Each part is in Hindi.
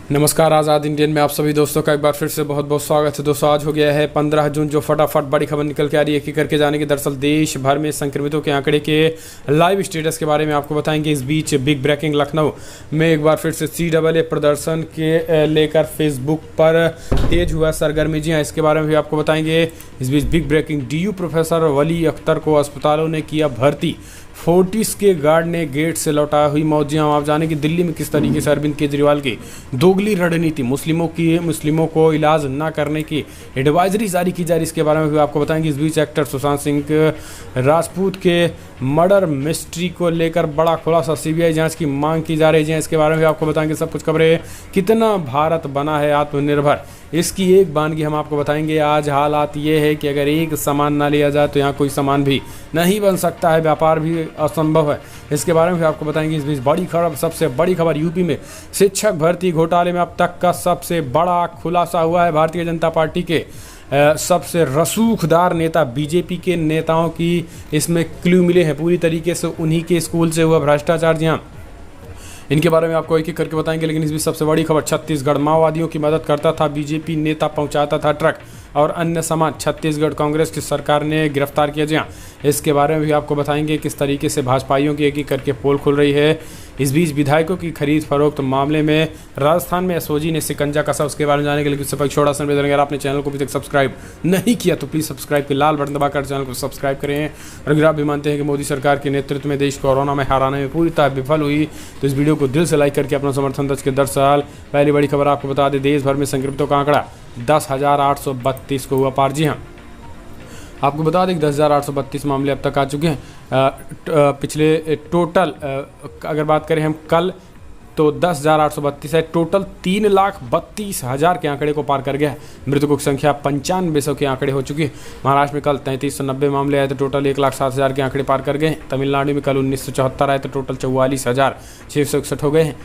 नमस्कार, आज़ाद इंडियन में आप सभी दोस्तों का एक बार फिर से बहुत बहुत स्वागत है। दोस्तों, आज हो गया है 15 जून, जो फटाफट बड़ी खबर निकल के आ रही है कि करके जाने की। दरअसल देश भर में संक्रमितों के आंकड़े के लाइव स्टेटस के बारे में आपको बताएंगे। इस बीच बिग ब्रेकिंग लखनऊ में एक बार फिर से CAA प्रदर्शन के लेकर फेसबुक पर तेज हुआ सरगर्मी। जी हाँ, इसके बारे में भी आपको बताएंगे। इस बीच बिग ब्रेकिंग, DU प्रोफेसर वली अख्तर को अस्पतालों ने किया भर्ती, फोर्टिस के गार्ड ने गेट से लौटाया हुई मौत। जी हाँ, आप जाने कि दिल्ली में किस तरीके से अरविंद केजरीवाल की दोगली रणनीति, मुस्लिमों को इलाज न करने की एडवाइजरी जारी की जा रही, इसके बारे में भी आपको बताएंगे। इस बीच एक्टर सुशांत सिंह राजपूत के मर्डर मिस्ट्री को लेकर बड़ा खुलासा, CBI जांच की मांग की जा रही है, इसके बारे में भी आपको बताएंगे। सब कुछ खबरें, कितना भारत बना है आत्मनिर्भर, इसकी एक बानगी हम आपको बताएंगे। आज हालात ये है कि अगर एक सामान ना लिया जाए तो यहाँ कोई सामान भी नहीं बन सकता है, व्यापार भी असंभव है, इसके बारे में भी आपको बताएंगे। इस बीच बड़ी खबर, सबसे बड़ी खबर, यूपी में शिक्षक भर्ती घोटाले में अब तक का सबसे बड़ा खुलासा हुआ है। भारतीय जनता पार्टी के सबसे रसूखदार नेता BJP के नेताओं की इसमें क्लू मिले हैं पूरी तरीके से, उन्हीं के स्कूल से हुआ भ्रष्टाचार। जी हाँ, इनके बारे में आपको एक एक करके बताएंगे। लेकिन इस बीच सबसे बड़ी खबर, छत्तीसगढ़ माओवादियों की मदद करता था BJP नेता, पहुंचाता था ट्रक और अन्य सामान, छत्तीसगढ़ कांग्रेस की सरकार ने गिरफ्तार किया। जी हाँ, इसके बारे में भी आपको बताएंगे किस तरीके से भाजपाइयों की एक एक करके पोल खुल रही है। इस बीच विधायकों की खरीद फरोख्त मामले में राजस्थान में SOG ने शिकंजा कसा, उसके बारे में जाने के लिए उससे पहले छोटा सा निवेदन, अगर आपने चैनल को अभी तक सब्सक्राइब नहीं किया तो प्लीज़ सब्सक्राइब के लाल बटन दबाकर चैनल को सब्सक्राइब करें। और अगर आप भी मानते हैं कि मोदी सरकार के नेतृत्व में देश कोरोना में हराने में पूरी तरह विफल हुई तो इस वीडियो को दिल से लाइक करके अपना समर्थन दर्ज के। दरअसल पहली बड़ी खबर आपको बता दें, देश भर में संक्रमितों का आंकड़ा 10,832 को हुआ पार। जी हाँ, आपको बता दें कि 10,832 मामले अब तक आ चुके हैं। पिछले टोटल अगर बात करें हम कल तो 10,832 है, टोटल 3,32,000 के आंकड़े को पार कर गया है। मृतकों की संख्या 9500 के आंकड़े हो चुकी है। महाराष्ट्र में कल 3390 मामले आए तो टोटल 1,07,000 के आंकड़े पार कर गए हैं। तमिलनाडु में कल 1974 आए तो टोटल 44,661 हो गए हैं।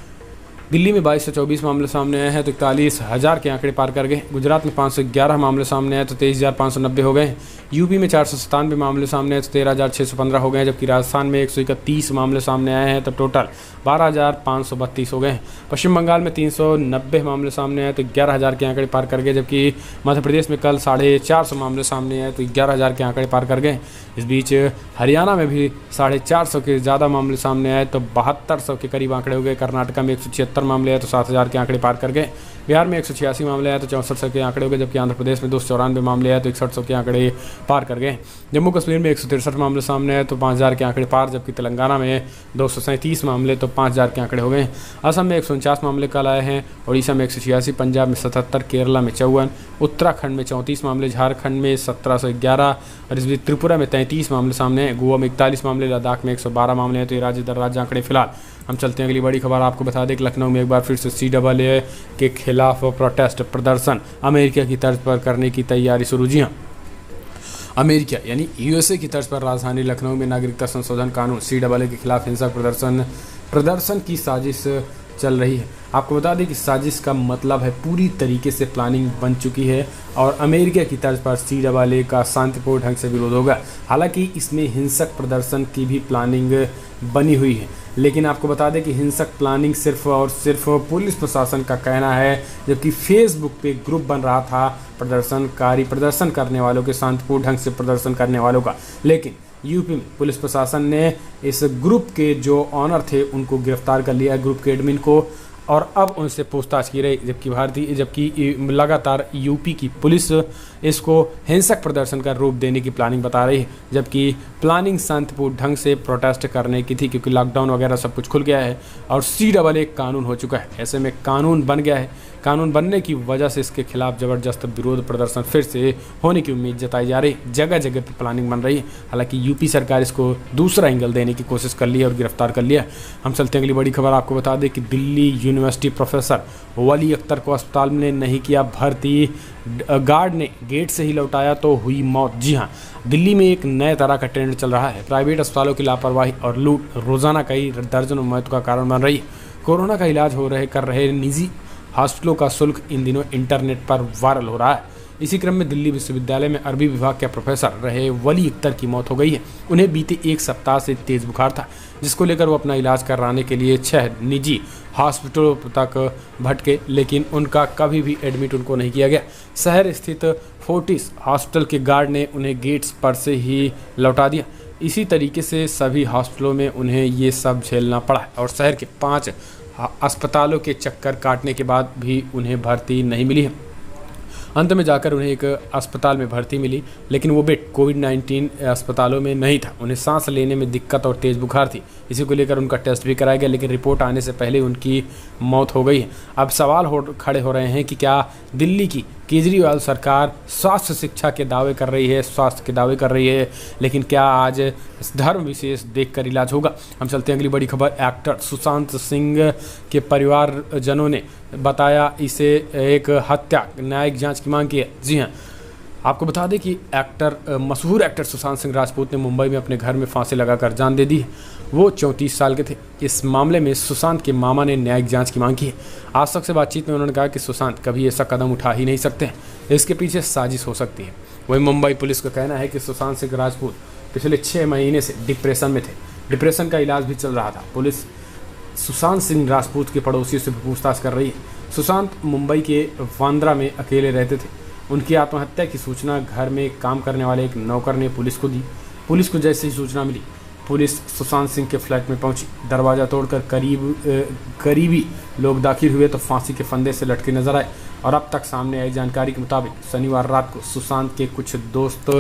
दिल्ली में 2224 मामले सामने आए हैं तो 41,000 के आंकड़े पार कर गए। गुजरात में 511 मामले सामने आए तो 23,590 हो गए हैं। यूपी में 497 मामले सामने आए तो 13,615 हो गए हैं। जबकि राजस्थान में 131 मामले सामने आए हैं तो टोटल 12,532 हो गए हैं। पश्चिम बंगाल में 390 मामले सामने आए तो 11,000 के आंकड़े पार कर गए। जबकि मध्य प्रदेश में कल 450 मामले सामने आए तो 11,000 के आंकड़े पार कर गए। इस बीच हरियाणा में भी 450 के ज़्यादा मामले सामने आए तो 7200 के करीब आंकड़े हो गए। कर्नाटक में 176 मामले आए तो 7,000 के आंकड़े पार कर गए। बिहार में 186 मामले आए तो 6400 के आंकड़े हो गए। जबकि आंध्र प्रदेश में 294 मामले आए तो 6100 के आंकड़े पार कर गए। जम्मू कश्मीर में 163 मामले सामने आए तो 5,000 के आंकड़े पार। जबकि तेलंगाना में 237 मामले तो 5,000 के आंकड़े हो गए। असम में 149 मामले कल आए हैं। उड़ीसा में 186, पंजाब में 77, केरला में 54, उत्तराखंड में 34 मामले, झारखंड में 1711 और इस बीच त्रिपुरा में 33 मामले सामने हैं। गोवा में 41 मामले, लद्दाख में 112 मामले हैं। तो ये राज्य दर राज्य आंकड़े फिलहाल। हम चलते हैं अगली बड़ी खबर, आपको बता दें कि लखनऊ में एक बार फिर से CAA के खिलाफ प्रोटेस्ट प्रदर्शन अमेरिका की तर्ज पर करने की तैयारी शुरू। जी हाँ, अमेरिका यानी USA की तर्ज पर राजधानी लखनऊ में नागरिकता संशोधन कानून CAA के खिलाफ हिंसक प्रदर्शन की साजिश चल रही है। आपको बता दें कि साजिश का मतलब है पूरी तरीके से प्लानिंग बन चुकी है और अमेरिका की तर्ज पर CAA का शांतिपूर्ण ढंग से विरोध होगा। हालांकि इसमें हिंसक प्रदर्शन की भी प्लानिंग बनी हुई है, लेकिन आपको बता दें कि हिंसक प्लानिंग सिर्फ और सिर्फ पुलिस प्रशासन का कहना है। जबकि फेसबुक पे ग्रुप बन रहा था प्रदर्शन करने वालों के, शांतिपूर्ण ढंग से प्रदर्शन करने वालों का, लेकिन यूपी में पुलिस प्रशासन ने इस ग्रुप के जो ऑनर थे उनको गिरफ्तार कर लिया, ग्रुप के एडमिन को, और अब उनसे पूछताछ की रही। जबकि लगातार यूपी की पुलिस इसको हिंसक प्रदर्शन का रूप देने की प्लानिंग बता रही है। जबकि प्लानिंग शांतिपूर्ण ढंग से प्रोटेस्ट करने की थी, क्योंकि लॉकडाउन वगैरह सब कुछ खुल गया है और CAA कानून हो चुका है। ऐसे में कानून बन गया है, कानून बनने की वजह से इसके खिलाफ जबरदस्त विरोध प्रदर्शन फिर से होने की उम्मीद जताई जा रही है। जगह जगह पर प्लानिंग बन रही है। हालांकि यूपी सरकार इसको दूसरा एंगल देने की कोशिश कर ली है और गिरफ्तार कर लिया। हम चलते हैं अगली बड़ी खबर, आपको बता दें कि दिल्ली यूनिवर्सिटी प्रोफेसर वली अख्तर को अस्पताल में नहीं किया भर्ती, गार्ड ने गेट से ही लौटाया तो हुई मौत। जी हाँ, दिल्ली में एक नए तरह का ट्रेंड चल रहा है। प्राइवेट अस्पतालों की लापरवाही और लूट रोजाना कई दर्जनों मौत का कारण बन रही है। कोरोना का इलाज कर रहे निजी हॉस्पिटलों का शुल्क इन दिनों इंटरनेट पर वायरल हो रहा है। इसी क्रम में दिल्ली विश्वविद्यालय में अरबी विभाग के प्रोफेसर रहे वली अख्तर की मौत हो गई है। उन्हें बीते एक सप्ताह से तेज बुखार था। जिसको लेकर वो अपना इलाज कराने के लिए 6 निजी हॉस्पिटलों तक भटके, लेकिन उनका कभी भी एडमिट उनको नहीं किया गया। शहर स्थित फोर्टिस हॉस्पिटल के गार्ड ने उन्हें गेट्स पर से ही लौटा दिया। इसी तरीके से सभी हॉस्पिटलों में उन्हें ये सब झेलना पड़ा और शहर के 5 अस्पतालों के चक्कर काटने के बाद भी उन्हें भर्ती नहीं मिली है। अंत में जाकर उन्हें एक अस्पताल में भर्ती मिली, लेकिन वो बेड कोविड-19 अस्पतालों में नहीं था। उन्हें सांस लेने में दिक्कत और तेज़ बुखार थी। इसी को लेकर उनका टेस्ट भी कराया गया, लेकिन रिपोर्ट आने से पहले उनकी मौत हो गई है। अब सवाल खड़े हो रहे हैं कि क्या दिल्ली की केजरीवाल सरकार स्वास्थ्य शिक्षा के दावे कर रही है, स्वास्थ्य के दावे कर रही है, लेकिन क्या आज धर्म विशेष देखकर इलाज होगा? हम चलते हैं अगली बड़ी खबर। एक्टर सुशांत सिंह के परिवारजनों ने बताया इसे एक हत्या, न्यायिक जांच की मांग की है। जी हाँ, आपको बता दें कि मशहूर एक्टर सुशांत सिंह राजपूत ने मुंबई में अपने घर में फांसी लगाकर जान दे दी है। वो 34 साल के थे। इस मामले में सुशांत के मामा ने न्यायिक जांच की मांग की है। आज तक से बातचीत में उन्होंने कहा कि सुशांत कभी ऐसा कदम उठा ही नहीं सकते हैं, इसके पीछे साजिश हो सकती है। वहीं मुंबई पुलिस का कहना है कि सुशांत सिंह राजपूत पिछले 6 महीने से डिप्रेशन में थे। डिप्रेशन का इलाज भी चल रहा था। पुलिस सुशांत सिंह राजपूत के पड़ोसियों से भी पूछताछ कर रही है। सुशांत मुंबई के बांद्रा में अकेले रहते थे। उनकी आत्महत्या की सूचना घर में काम करने वाले एक नौकर ने पुलिस को दी। पुलिस को जैसे ही सूचना मिली, पुलिस सुशांत सिंह के फ्लैट में पहुंची। दरवाज़ा तोड़कर करीबी लोग दाखिल हुए तो फांसी के फंदे से लटके नजर आए। और अब तक सामने आई जानकारी के मुताबिक शनिवार रात को सुशांत के कुछ दोस्त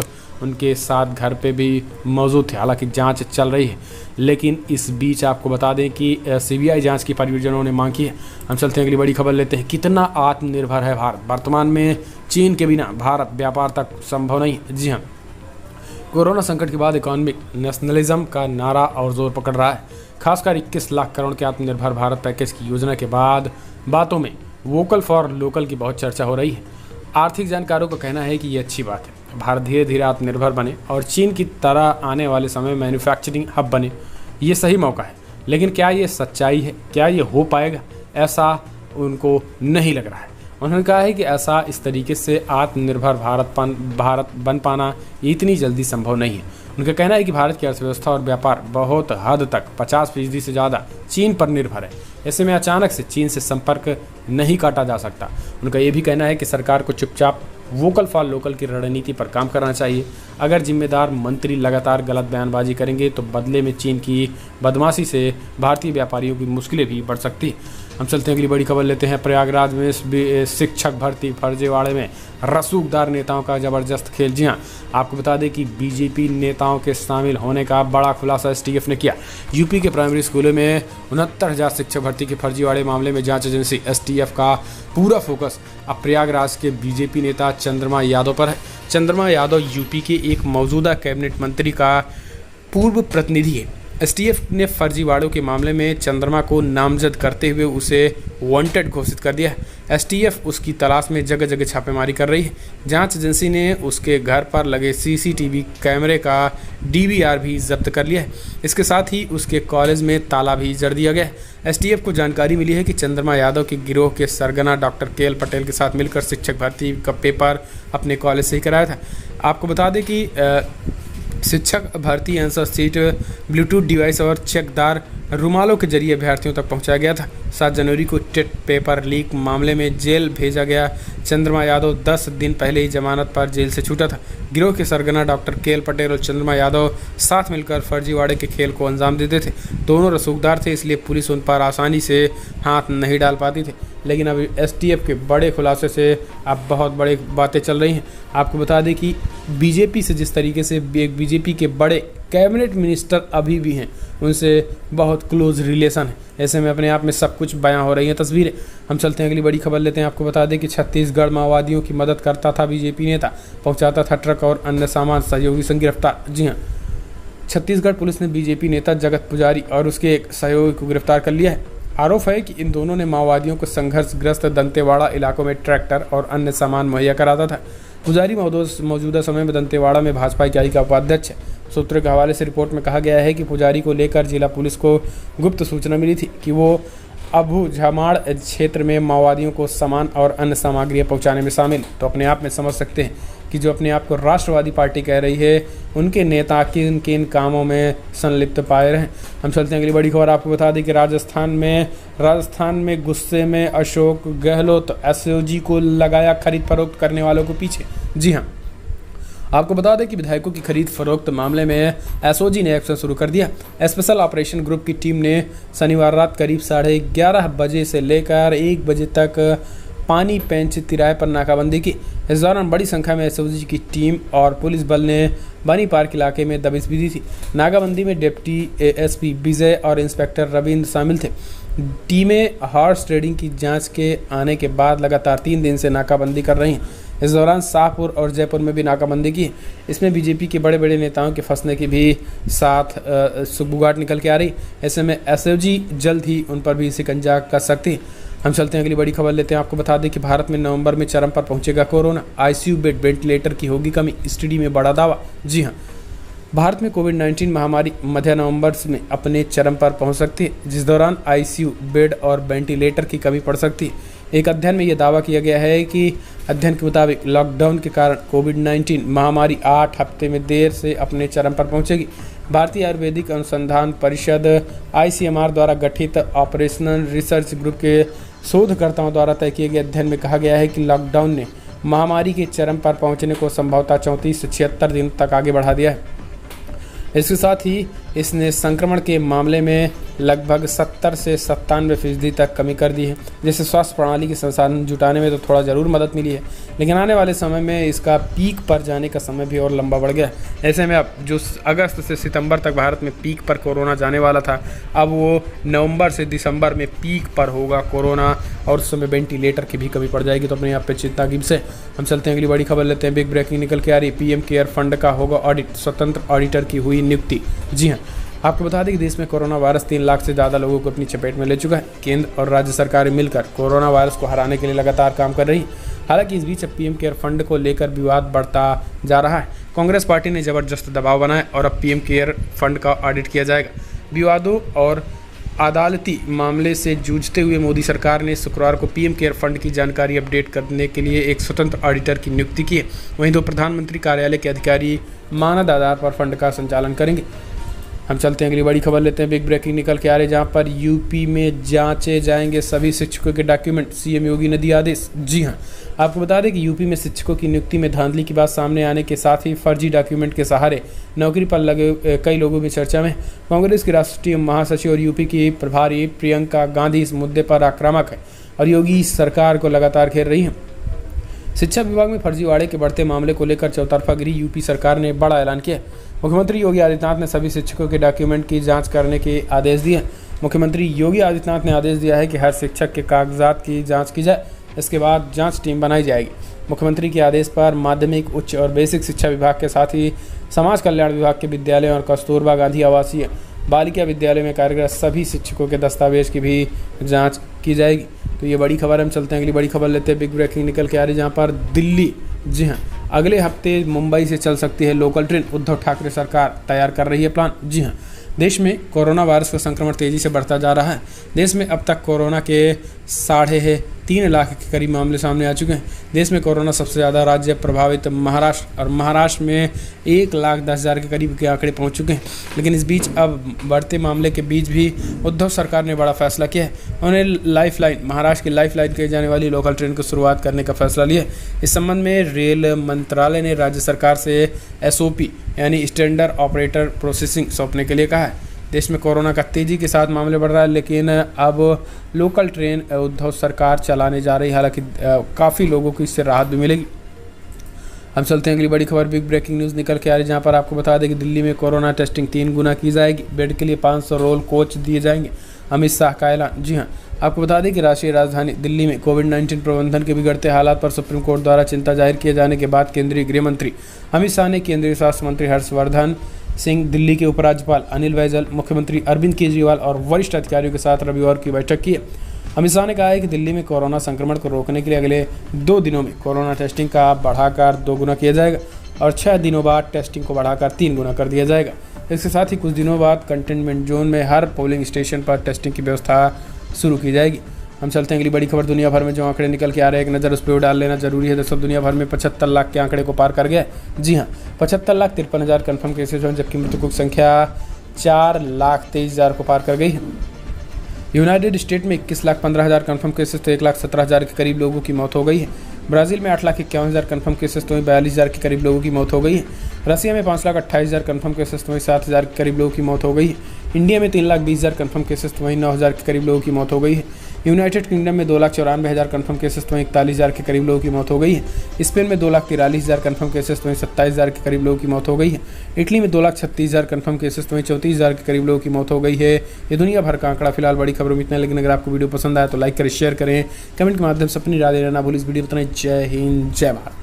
उनके साथ घर पे भी मौजूद थे। हालांकि जांच चल रही है, लेकिन इस बीच आपको बता दें कि सीबीआई जांच की परिजनों ने मांग की है। हम चलते हैं अगली बड़ी खबर लेते हैं। कितना आत्मनिर्भर है भारत? वर्तमान में चीन के बिना भारत व्यापार तक संभव नहीं है। जी हाँ, कोरोना संकट के बाद इकोनॉमिक नेशनलिज्म का नारा और जोर पकड़ रहा है। खासकर 21 लाख करोड़ के आत्मनिर्भर भारत पैकेज की योजना के बाद बातों में वोकल फॉर लोकल की बहुत चर्चा हो रही है। आर्थिक जानकारों का कहना है कि ये अच्छी बात है। भारत धीरे धीरे आत्मनिर्भर बने और चीन की तरह आने वाले समय मैन्युफैक्चरिंग हब बने। ये सही मौका है, लेकिन क्या ये सच्चाई है? क्या ये हो पाएगा? ऐसा उनको नहीं लग रहा है। उन्होंने कहा है कि ऐसा इस तरीके से आत्मनिर्भर भारत बन पाना इतनी जल्दी संभव नहीं है। उनका कहना है कि भारत की अर्थव्यवस्था और व्यापार बहुत हद तक 50% से ज़्यादा चीन पर निर्भर है। ऐसे में अचानक से चीन से संपर्क नहीं काटा जा सकता। उनका ये भी कहना है कि सरकार को चुपचाप वोकल फॉर लोकल की रणनीति पर काम करना चाहिए। अगर जिम्मेदार मंत्री लगातार गलत बयानबाजी करेंगे तो बदले में चीन की बदमाशी से भारतीय व्यापारियों की मुश्किलें भी बढ़ सकती हैं। हम चलते हैं अगली बड़ी खबर लेते हैं। प्रयागराज में शिक्षक भर्ती फर्जीवाड़े में रसूखदार नेताओं का जबरदस्त खेल। जी हाँ, आपको बता दें कि बीजेपी नेताओं के शामिल होने का बड़ा खुलासा एसटीएफ ने किया। यूपी के प्राइमरी स्कूलों में 69,000 शिक्षक भर्ती के फर्जीवाड़े मामले में जांच एजेंसी एसटीएफ का पूरा फोकस अब प्रयागराज के बीजेपी नेता चंद्रमा यादव पर है। चंद्रमा यादव यूपी के एक मौजूदा कैबिनेट मंत्री का पूर्व प्रतिनिधि है। एसटीएफ ने फर्जीवाड़ों के मामले में चंद्रमा को नामजद करते हुए उसे वांटेड घोषित कर दिया है। एसटीएफ उसकी तलाश में जगह जगह छापेमारी कर रही है। जांच एजेंसी ने उसके घर पर लगे सीसीटीवी कैमरे का डीवीआर भी जब्त कर लिया है। इसके साथ ही उसके कॉलेज में ताला भी जड़ दिया गया है। एसटीएफ को जानकारी मिली है कि चंद्रमा यादव के गिरोह के सरगना डॉक्टर केएल पटेल के साथ मिलकर शिक्षक भर्ती का पेपर अपने कॉलेज से ही कराया था। आपको बता दें कि शिक्षक भर्ती आंसर सीट ब्लूटूथ डिवाइस और चेकदार रुमालों के जरिए अभ्यर्थियों तक पहुंचाया गया था। 7 जनवरी को टेट पेपर लीक मामले में जेल भेजा गया चंद्रमा यादव 10 दिन पहले ही जमानत पर जेल से छूटा था। गिरोह के सरगना डॉक्टर केएल पटेल और चंद्रमा यादव साथ मिलकर फर्जीवाड़े के खेल को अंजाम देते थे। दोनों रसूखदार थे, इसलिए पुलिस उन पर आसानी से हाथ नहीं डाल पाती थी। लेकिन अभी एसटीएफ के बड़े खुलासे से अब बहुत बड़ी बातें चल रही हैं। आपको बता दें कि बीजेपी से जिस तरीके से एक बीजेपी के बड़े कैबिनेट मिनिस्टर अभी भी हैं, उनसे बहुत क्लोज रिलेशन है। ऐसे में अपने आप में सब कुछ बयां हो रही हैं तस्वीरें। हम चलते हैं अगली बड़ी खबर लेते हैं। आपको बता दें कि छत्तीसगढ़ माओवादियों की मदद करता था बीजेपी नेता, पहुंचाता था ट्रक और अन्य सामान, सहयोगी संग गिरफ्तार। जी हाँ, छत्तीसगढ़ पुलिस ने बीजेपी नेता जगत पुजारी और उसके एक सहयोगी को गिरफ्तार कर लिया है। आरोप है कि इन दोनों ने माओवादियों को संघर्षग्रस्त दंतेवाड़ा इलाकों में ट्रैक्टर और अन्य सामान मुहैया कराता था। पुजारी मौजूदा समय में दंतेवाड़ा में भाजपा इकाई का उपाध्यक्ष है। सूत्रों के हवाले से रिपोर्ट में कहा गया है कि पुजारी को लेकर जिला पुलिस को गुप्त सूचना मिली थी कि वो अबूझमाड़ क्षेत्र में माओवादियों को सामान और अन्य सामग्रियां पहुंचाने में शामिल। तो अपने आप में समझ सकते हैं कि जो अपने आप को राष्ट्रवादी पार्टी कह रही है, उनके नेता किन किन कामों में संलिप्त पाए रहे। हम चलते हैं अगली बड़ी खबर। आपको बता दें कि राजस्थान में गुस्से में अशोक गहलोत एसओजी को लगाया खरीद फरोख्त करने वालों को पीछे। जी हाँ, आपको बता दें कि विधायकों की खरीद फरोख्त मामले में एसओजी ने एक्शन शुरू कर दिया। स्पेशल ऑपरेशन ग्रुप की टीम ने शनिवार रात करीब 11:30 बजे से लेकर 1 बजे तक पानी पेंच तिराहे पर नाकाबंदी की। इस दौरान बड़ी संख्या में एसओजी की टीम और पुलिस बल ने बनी पार्क इलाके में दबिश भी दी थी। नाकाबंदी में डिप्टी एएसपी विजय और इंस्पेक्टर रविंद्र शामिल थे। टीमें हॉर्स ट्रेडिंग की जांच के आने के बाद लगातार 3 दिन से नाकाबंदी कर रही हैं। इस दौरान शाहपुर और जयपुर में भी नाकाबंदी की। इसमें बीजेपी के बड़े बड़े नेताओं के फंसने की भी साथ सुगबुगाहट निकल के आ रही। ऐसे में एसओजी जल्द ही उन पर भी शिकंजा कस सकती। हम चलते हैं अगली बड़ी खबर लेते हैं। आपको बता दें कि भारत में नवंबर में चरम पर पहुंचेगा कोरोना। आईसीयू बेड, वेंटिलेटर की होगी कमी, स्टडी में बड़ा दावा। जी हाँ, भारत में कोविड-19 महामारी मध्य नवंबर में अपने चरम पर पहुंच सकती है, जिस दौरान आईसीयू बेड और वेंटिलेटर की कमी पड़ सकती है। एक अध्ययन में यह दावा किया गया है कि अध्ययन के मुताबिक लॉकडाउन के कारण कोविड-19 महामारी 8 हफ्ते में देर से अपने चरम पर पहुंचेगी। भारतीय आयुर्वेदिक अनुसंधान परिषद आईसीएमआर द्वारा गठित ऑपरेशनल रिसर्च ग्रुप के शोधकर्ताओं द्वारा तय किए गए अध्ययन में कहा गया है कि लॉकडाउन ने महामारी के चरम पर पहुंचने को संभवतः 34 से 76 दिन तक आगे बढ़ा दिया है। इसके साथ ही इसने संक्रमण के मामले में लगभग 70 से 97% तक कमी कर दी है, जिससे स्वास्थ्य प्रणाली के संसाधन जुटाने में तो थोड़ा ज़रूर मदद मिली है, लेकिन आने वाले समय में इसका पीक पर जाने का समय भी और लंबा बढ़ गया है। ऐसे में अब जो अगस्त से सितंबर तक भारत में पीक पर कोरोना जाने वाला था, अब वो नवंबर से दिसंबर में पीक पर होगा कोरोना, और उस समय वेंटिलेटर की भी कमी पड़ जाएगी। तो अपने यहाँ पे चिंता की विषय। हम चलते हैं अगली बड़ी खबर लेते हैं। बिग ब्रेकिंग निकल के आ रही। पीएम केयर फंड का होगा ऑडिट, स्वतंत्र ऑडिटर की हुई नियुक्ति। जी हाँ, आपको बता दें कि देश में कोरोना वायरस 3 लाख से ज़्यादा लोगों को अपनी चपेट में ले चुका है। केंद्र और राज्य सरकारें मिलकर कोरोना वायरस को हराने के लिए लगातार काम कर रही हैं। हालांकि इस बीच अब पीएम केयर फंड को लेकर विवाद बढ़ता जा रहा है। कांग्रेस पार्टी ने जबरदस्त दबाव बनाया और अब पीएम केयर फंड का ऑडिट किया जाएगा। विवादों और अदालती मामले से जूझते हुए मोदी सरकार ने शुक्रवार को पीएम केयर फंड की जानकारी अपडेट करने के लिए एक स्वतंत्र ऑडिटर की नियुक्ति की है। वहीं 2 प्रधानमंत्री कार्यालय के अधिकारी मानद आधार पर फंड का संचालन करेंगे। हम चलते हैं अगली बड़ी खबर लेते हैं। बिग ब्रेकिंग निकल के आ रही, जहां पर यूपी में जांचे जाएंगे सभी शिक्षकों के डॉक्यूमेंट, सीएम योगी ने दिया आदेश। जी हां, आपको बता दें कि यूपी में शिक्षकों की नियुक्ति में धांधली की बात सामने आने के साथ ही फर्जी डॉक्यूमेंट के सहारे नौकरी पर लगे कई लोगों की चर्चा में। कांग्रेस की राष्ट्रीय महासचिव और यूपी की प्रभारी प्रियंका गांधी इस मुद्दे पर आक्रामक है और योगी सरकार को लगातार घेर रही है। शिक्षा विभाग में फर्जीवाड़े के बढ़ते मामले को लेकर चौतरफा गिरी यूपी सरकार ने बड़ा ऐलान किया। मुख्यमंत्री योगी आदित्यनाथ ने सभी शिक्षकों के डॉक्यूमेंट की जांच करने के आदेश दिए। मुख्यमंत्री योगी आदित्यनाथ ने आदेश दिया है कि हर शिक्षक के कागजात की जांच की जाए, इसके बाद जांच टीम बनाई जाएगी। मुख्यमंत्री के आदेश पर माध्यमिक, उच्च और बेसिक शिक्षा विभाग के साथ ही समाज कल्याण विभाग के विद्यालय और कस्तूरबा गांधी आवासीय बालिका विद्यालय में कार्यरत सभी शिक्षकों के दस्तावेज की भी जाँच की जाएगी। तो ये बड़ी खबर है। हम चलते हैं अगली बड़ी खबर लेते हैं। बिग ब्रेकिंग निकल के आ रही, जहाँ पर दिल्ली, जी हाँ, अगले हफ्ते मुंबई से चल सकती है लोकल ट्रेन। उद्धव ठाकरे सरकार तैयार कर रही है प्लान। जी हाँ, देश में कोरोना वायरस का संक्रमण तेजी से बढ़ता जा रहा है। देश में अब तक कोरोना के 3.5 लाख के करीब मामले सामने आ चुके हैं। देश में कोरोना सबसे ज़्यादा राज्य प्रभावित महाराष्ट्र, और महाराष्ट्र में 1,10,000 के करीब के आंकड़े पहुंच चुके हैं। लेकिन इस बीच अब बढ़ते मामले के बीच भी उद्धव सरकार ने बड़ा फैसला किया है। उन्होंने लाइफलाइन, महाराष्ट्र की लाइफलाइन कही जाने वाली लोकल ट्रेन की शुरुआत करने का फैसला लिया। इस संबंध में रेल मंत्रालय ने राज्य सरकार से SOP यानी स्टैंडर्ड ऑपरेटर प्रोसेसिंग सौंपने के लिए कहा है। देश में कोरोना का तेज़ी के साथ मामले बढ़ रहा है, लेकिन अब लोकल ट्रेन उद्धव सरकार चलाने जा रही है। हालांकि काफ़ी लोगों को इससे राहत भी मिलेगी। हम चलते हैं अगली बड़ी खबर। बिग ब्रेकिंग न्यूज़ निकल के आ रही है, जहाँ पर आपको बता दें कि दिल्ली में कोरोना टेस्टिंग 3 गुना की जाएगी। बेड के लिए 500 रोल कोच दिए जाएंगे, अमित शाह का ऐलान। जी हाँ, आपको बता दें कि राष्ट्रीय राजधानी दिल्ली में कोविड-19 प्रबंधन के बिगड़ते हालात पर सुप्रीम कोर्ट द्वारा चिंता जाहिर किए जाने के बाद केंद्रीय गृह मंत्री अमित शाह ने केंद्रीय स्वास्थ्य मंत्री हर्षवर्धन सिंह, दिल्ली के उपराज्यपाल अनिल बैजल, मुख्यमंत्री अरविंद केजरीवाल और वरिष्ठ अधिकारियों के साथ रविवार की बैठक की है। अमित शाह ने कहा है कि दिल्ली में कोरोना संक्रमण को रोकने के लिए अगले 2 दिनों में कोरोना टेस्टिंग का बढ़ाकर 2 गुना किया जाएगा और 6 दिनों बाद टेस्टिंग को बढ़ाकर 3 गुना कर दिया जाएगा। इसके साथ ही कुछ दिनों बाद कंटेनमेंट जोन में हर पोलिंग स्टेशन पर टेस्टिंग की व्यवस्था शुरू की जाएगी। हम चलते हैं अगली बड़ी खबर दुनिया भर में जो आंकड़े निकल के आ रहे हैं, एक नज़र उस पर डाल लेना जरूरी है दोस्तों। दुनिया भर में 75 लाख के आंकड़े को पार कर गया। जी हाँ, 75,53,000 कन्फर्म केसेज हैं, जबकि मृतकों की संख्या 4,23,000 को पार कर गई है। यूनाइटेड स्टेट में 21,15,000 कन्फर्म केसेस तो 1,17,000 के करीब लोगों की मौत हो गई है। ब्राज़ील में 8,51,000 कन्फर्म केसेस तो 42,000 के करीब लोगों की मौत हो गई है। रसिया में 5,28,000 कन्फर्म केसेस तो 7,000 के करीब लोगों की मौत हो गई है। इंडिया में 3,20,000 कन्फर्म केसेस तो 9,000 के करीब लोगों की मौत हो गई है। यूनाइटेड किंगडम में 2,94,000 कन्फर्म केसेस तो 41,000 के करीब लोगों की मौत हो गई है। स्पेन में 2,43,000 कन्फर्म केसेस तो 27,000 के करीब लोगों की मौत हो गई है। इटली में 2,36,000 कन्फर्म केसेस तो 34,000 के करीब लोगों की मौत हो गई है। ये दुनिया भर का आंकड़ा फिलहाल बड़ी खबरों में इतना, लेकिन अगर आपको वीडियो पसंद आया तो लाइक करें, शेयर करें, कमेंट के माध्यम से अपनी राय देना ना भूलिए। इस वीडियो में इतना ही। जय हिंद, जय भारत।